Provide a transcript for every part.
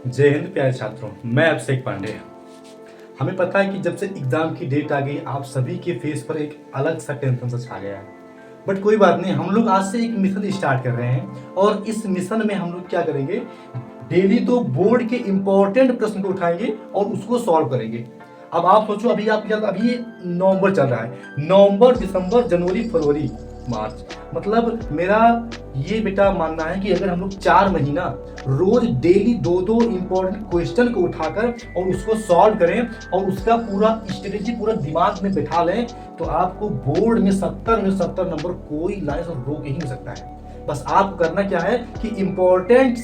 जय हिंद प्यारे छात्रों, मैं अभिषेक पांडे। हमें पता है कि जब से एग्जाम की डेट आ गई आप सभी के फेस पर एक अलग सा टेंशन सा छा गया है। बट कोई बात नहीं, हम लोग आज से एक मिशन स्टार्ट कर रहे हैं और इस मिशन में हम लोग क्या करेंगे, डेली तो बोर्ड के इंपॉर्टेंट प्रश्न को उठाएंगे और उसको सॉल्व करेंगे। अब आप सोचो, अभी ये नवंबर चल रहा है, नवंबर, दिसंबर, जनवरी, फरवरी, मार्च, मतलब मेरा ये बेटा मानना है कि अगर हम लोग 4 महीना रोज डेली दो इंपॉर्टेंट क्वेश्चन को उठाकर और उसको सॉल्व करें और उसका पूरा स्ट्रेटेजी पूरा दिमाग में बैठा लें तो आपको बोर्ड में 70 नंबर कोई लाइन से रोक ही नहीं सकता है। बस आपको करना क्या है कि इंपॉर्टेंट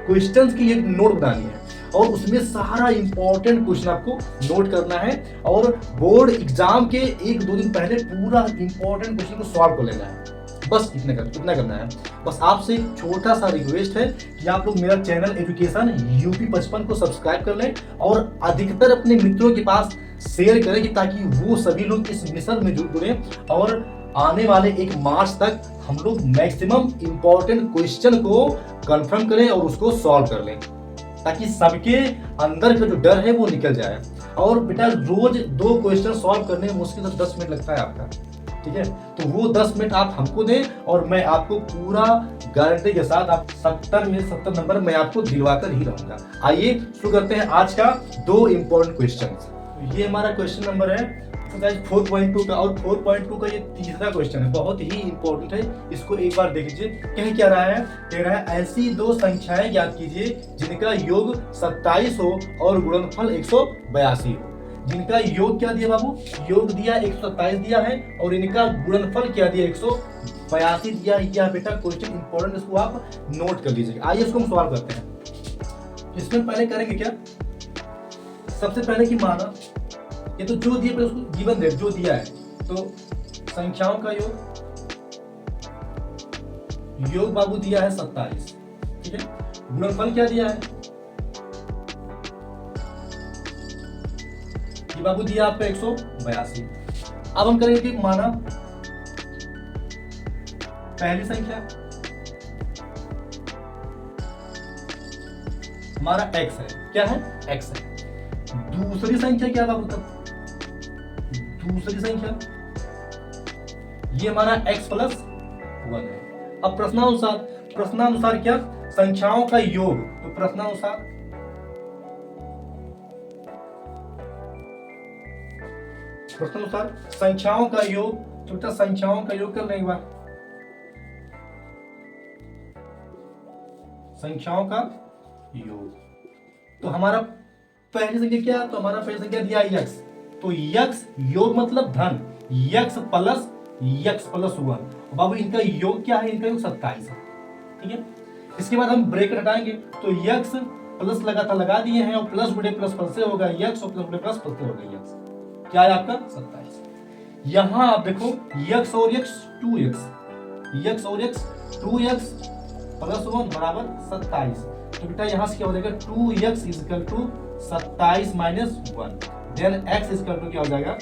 क्वेश्चंस की एक नोट बनानी है और उसमें सारा इंपॉर्टेंट क्वेश्चन आपको नोट करना है और बोर्ड एग्जाम के 1-2 दिन पहले पूरा इंपॉर्टेंट क्वेश्चन को सॉल्व कर लेना है। बस इतना करना है। बस आपसे एक छोटा सा रिक्वेस्ट है कि आप लोग मेरा चैनल एजुकेशन यूपी 55 को सब्सक्राइब कर लें और अधिकतर अपने मित्रों के पास शेयर करें कि ताकि वो सभी लोग इस मिशन में जुड़े और आने वाले 1 मार्च तक हम लोग मैक्सिमम इंपॉर्टेंट क्वेश्चन को कंफर्म करें और उसको सॉल्व कर लें ताकि सबके अंदर का जो डर है वो निकल जाए। और बेटा रोज 2 क्वेश्चन सॉल्व करने में मुश्किल से 10 मिनट लगता है आपका, ठीक है? तो वो 10 मिनट आप हमको दें और मैं आपको पूरा गारंटी के साथ आप 70 में 70 नंबर मैं आपको दिलवाकर ही रहूंगा। आइए शुरू करते हैं आज का 2 इंपॉर्टेंट क्वेश्चन। ये हमारा क्वेश्चन नंबर है एक्सरसाइज 4.2 का और 4.2 का ये तीसरा क्वेश्चन है, बहुत ही इंपॉर्टेंट है। इसको एक बार देख लीजिए। कह रहा है ऐसी 2 संख्याएं ज्ञात कीजिए जिनका योग 27 हो और गुणनफल 182 हो। जिनका योग क्या दिया बाबू, योग दिया 127 दिया है और इनका गुणनफल क्या दिया 182 दिया। यह बेटा क्वेश्चन इंपॉर्टेंट, इसको आप नोट कर लीजिएगा। आइए इसको हम सॉल्व करते हैं। इसमें पहले करेंगे क्या, सबसे पहले कि माना ये तो जो दिया उसको गिवन दे, जो दिया है तो संख्याओं का योग बाबू दिया है 27, ठीक है? गुणनफल क्या दिया है, ये बाबू दिया आपको 182। अब हम करेंगे कि माना पहली संख्या हमारा x है, क्या है, x है। दूसरी संख्या क्या बाबू, तब दूसरी संख्या ये हमारा x + 1 है। अब प्रश्नानुसार क्या, संख्याओं का योग, तो प्रश्नानुसार संख्याओं का योग, तो बेटा संख्याओं का योग कर लें एक बार। संख्याओं का योग तो हमारा पहली संख्या क्या, तो हमारा पहली संख्या दिया x, तो x योग मतलब धन, x + 1। बाबू इनका योग क्या है, इनका योग 27 है, ठीक है? इसके बाद हम ब्रैकेट हटाएंगे तो x प्लस लगा दिए हैं और प्लस गुणे प्लस प्लस से होगा x और प्लस गुणे प्लस प्लस से होगा x, क्या है आपका 27। यहां आप देखो x और x 2x, x और x 2x + 1 बराबर 27। तो बेटा यहां से क्या हो जाएगा, 2x = 27 - 1, देन x = क्या हो जाएगा,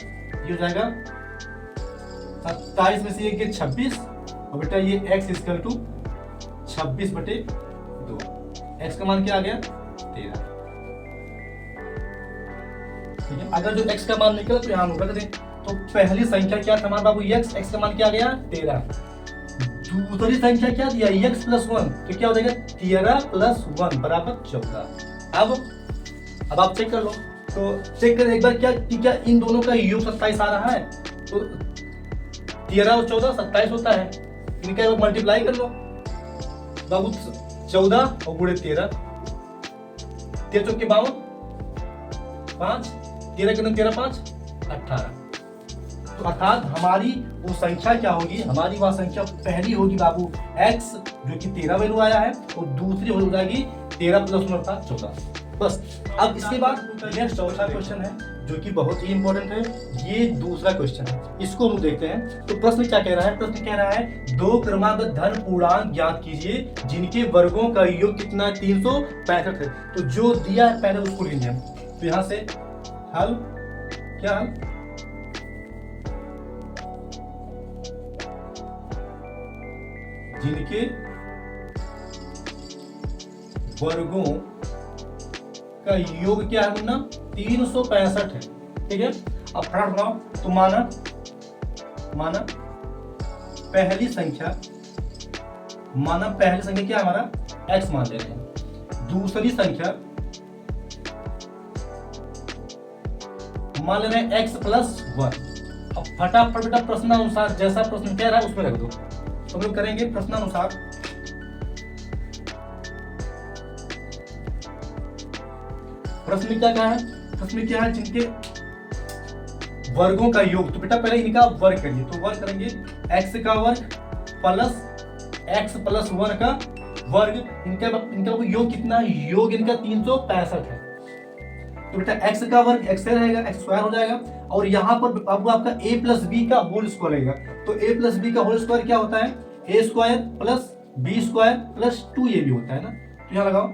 ये हो जाएगा 27 में से 1 गया 26 और बेटा ये x = 26/2। x का मान क्या आ गया, 13, ठीक है? अगर जो x का मान निकला तो यहां रख दें। तो पहली संख्या क्या था हमारा बाबू, x का मान क्या आ गया, 13। दूसरी संख्या क्या दिया, x + 1, तो क्या हो जाएगा 13 + 1 बराबर 14। अब आप चेक कर लो, तो चेक करें एक बार क्या इन दोनों का योग 27 आ रहा है, तो 13 और 14 27 होता है, इनका योग मल्टीप्लाई कर लो बाबू, 14 और गुणे 13, 13 चौके 52, 5, 13 के 13 5 18। तो अर्थात हमारी वो संख्या क्या होगी, हमारी वह संख्या पहली होगी बाबू x जो कि 13 वैल्यू आया है और दूसरी हो जाएगी 13 + 1 अर्थात 14। बस अब इसके बाद नेक्स्ट चौथा क्वेश्चन है जो कि बहुत ही इंपॉर्टेंट है, ये दूसरा क्वेश्चन है, इसको हम देखते हैं। तो प्रश्न क्या कह रहा है, प्रश्न कह रहा है 2 क्रमागत धन पूर्णांक ज्ञात कीजिए जिनके वर्गों का योग कितना है, 365 है। तो जो दिया है पहले उसको लीजिए। तो यहां से हल क्या हल, जिनके वर्गों का योग क्या है मुन्ना? 365 है। ठीक है, अब फटाफट बनाओ। तो माना पहली संख्या क्या है हमारा? x मान लेते हैं। दूसरी संख्या मान लेना है x प्लस 1। अब फटाफट बेटा प्रश्नानुसार जैसा प्रश्न कह रहा है उसमें रख दो। तो हम लोग करेंगे प्रश्नानुसार। प्रश्न में क्या है? प्रश्न में क्या है? जिनके वर्गों का योग, तो बेटा पहले इनका वर्ग करिए। तो वर्ग करेंगे x का वर्ग प्लस x प्लस 1 का वर्ग। इनका योग कितना है? योग इनका 365 है। तो बेटा x का वर्ग x से रहेगा, x स्क्वायर हो जाएगा। और यहाँ पर आपका a प्लस बी का होल स्क्वायर रहेगा। तो a प्लस बी का होल स्क्वायर क्या होता है? a square plus b square plus 2ab होता है ना। तो यहाँ लगाओ।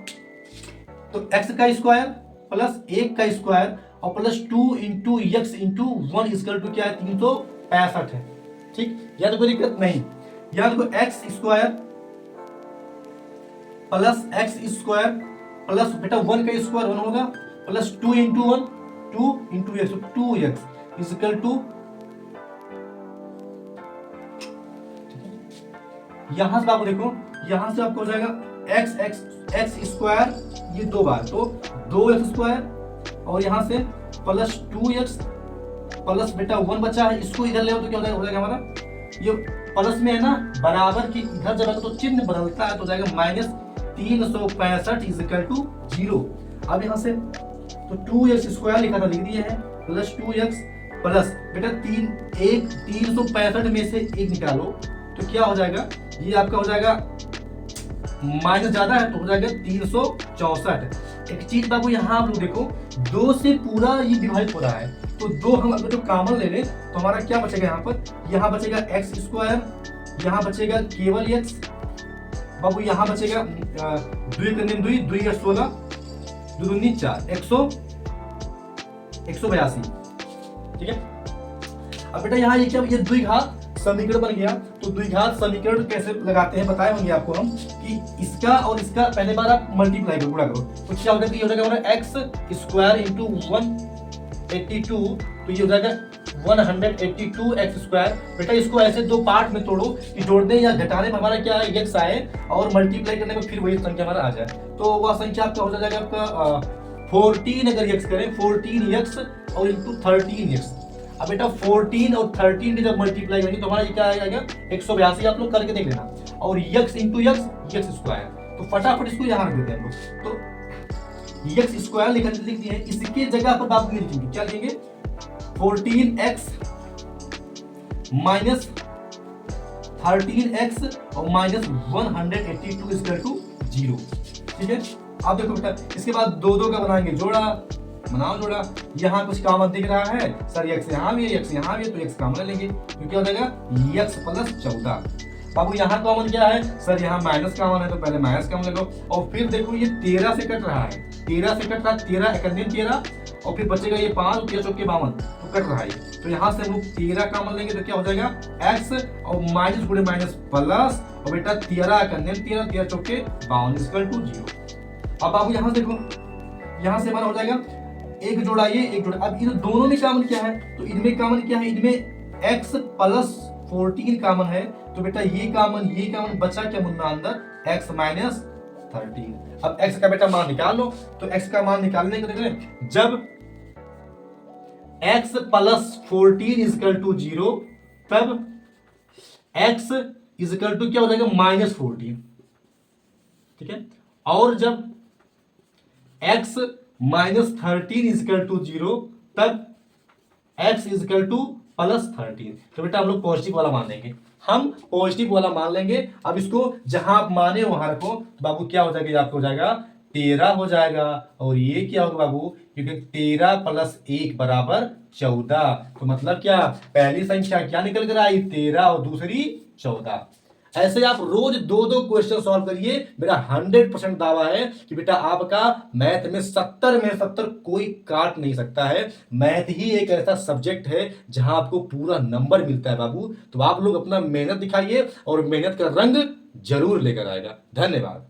तो x का स्क्वायर प्लस 1 का स्क्वायर और plus 2 into x into 1 equal to क्या है? 365 है। ठीक, यहाँ तो कोई दिक्कत नहीं। यहाँ देखो x square plus x square plus बेटा 1 का स्क्वायर 1 होगा plus 2 into 1 2 into x 2x equal to, यहां से आपको देखो, यहां से आपको हो जाएगा एक्स स्क्वायर ये 2 बार, तो 2x स्क्वायर और यहां से प्लस 2x प्लस बेटा 1 बचा है, इसको इधर ले आओ तो क्या हो जाएगा हमारा? ये प्लस में है ना, बराबर की इधर जब तो चिन्ह बदलता है तो जाएगा माइनस 365 इक्वल टू 0। अब यहां से तो 2x स्क्वायर लिखा था लिख दिए है प्लस 2x प्लस बेटा 365 में से 1 निकालो तो क्या हो जाएगा? ये आपका हो जाएगा माइनस ज्यादा है तो हो जाएगा 364। एक चीज बाबू यहाँ आप लोग देखो, 2 से पूरा ये डिवाइड हो रहा है तो 2 हम अगर जो कॉमन ले लें तो हमारा क्या बचेगा? यहाँ पर यहाँ बचेगा एक्स स्क्वायर, यहाँ बचेगा केवल एक्स बाबू, यहाँ बचेगा 2 2 4 182। ठीक है, अब बेटा यहाँ ये क्या? ये द्विघात समीकरण बन गया। तो द्विघात समीकरण कैसे लगाते हैं बताए होंगे आपको हम कि इसका और इसका पहले बार आप मल्टीप्लाई करो, गुणा करो तो क्या होगा? ये हो जाएगा हमारा एक्स स्क्वायर इंटू 182 तो ये हो जाएगा 182 एक्स स्क्वायर। बेटा इसको ऐसे 2 पार्ट में तोड़ो कि जोड़ने या घटाने में हमारा क्या है? एक्स आए और मल्टीप्लाई करने में फिर वही संख्या हमारा आ जाए। तो वह संख्या आपका हो जाएगा आपका 14। अगर एक्स करें 14x और इंटू 13x। अब बेटा 14 और 13 की जब मल्टीप्लाई करेंगे तो हमारा ये क्या आएगा? 182। आप लोग करके देख लेना। और x इंटू एक्स स्क्वायर, तो फटाफट इसको यहाँ रख देते हैं हम लोग। तो एक्स स्क्वायर लिख दिए हैं, इसके जगह पर बाबू लिखेंगे, क्या लिखेंगे? 14x माइनस 13x और माइनस 182 इक्वल टू 0। ठीक है, अब देखो बेटा इसके बाद 2 का बनाएंगे जोड़ा, बनाओ जोड़ा। यहाँ कुछ कॉमन दिख रहा है सर, x यहाँ भी है x यहाँ भी है तो x कॉमन लेंगे तो क्या हो जाएगा? x plus 14। बाबू यहाँ कॉमन क्या है सर? यहाँ माइनस कॉमन है तो पहले माइनस कॉमन ले लो। और फिर देखो ये 13 से कट रहा है, 13 से कट रहा है, 13 एकम 13 और फिर बचेगा ये 5 13 चौके 52 तो कट रहा है। तो यहाँ से हम 13 कॉमन लेंगे तो क्या हो जाएगा? x और माइनस गुणे माइनस प्लस और बेटा 13 एकम 13 13 चौके 52 इक्वल टू 0। अब बाबू यहाँ देखो, यहाँ से हमारा हो जाएगा एक जोड़ा ये एक जोड़ा। अब इन दोनों में कॉमन क्या है? तो इनमें कॉमन क्या है? इनमें x प्लस 14 कॉमन है तो बेटा ये कॉमन बचा क्या मुन्ना अंदर? x minus 13। अब x का बेटा मान निकाल लो। तो x का मान निकालने के लिए जब x प्लस 14 इक्वल टू 0 तब x इक्वल टू क्या हो जाएगा? माइनस 14। ठीक है, और जब x माइनस 13 इक्वल टू 0 तब x इक्वल टू प्लस 13। तो बेटा हम लोग पॉजिटिव वाला मान लेंगे, हम पॉजिटिव वाला मान लेंगे। अब इसको जहां आप माने वहां रखो तो बाबू क्या हो जाएगा? आपको हो जाएगा 13 हो जाएगा। और ये क्या होगा बाबू? क्योंकि 13 प्लस 1 बराबर 14। तो मतलब क्या? पहली संख्या क्या निकल कर आई? 13 और दूसरी 14। ऐसे आप रोज 2 क्वेश्चन सॉल्व करिए। मेरा 100% दावा है कि बेटा आपका मैथ में 70 में 70 कोई काट नहीं सकता है। मैथ ही एक ऐसा सब्जेक्ट है जहां आपको पूरा नंबर मिलता है बाबू। तो आप लोग अपना मेहनत दिखाइए और मेहनत का रंग जरूर लेकर आएगा। धन्यवाद।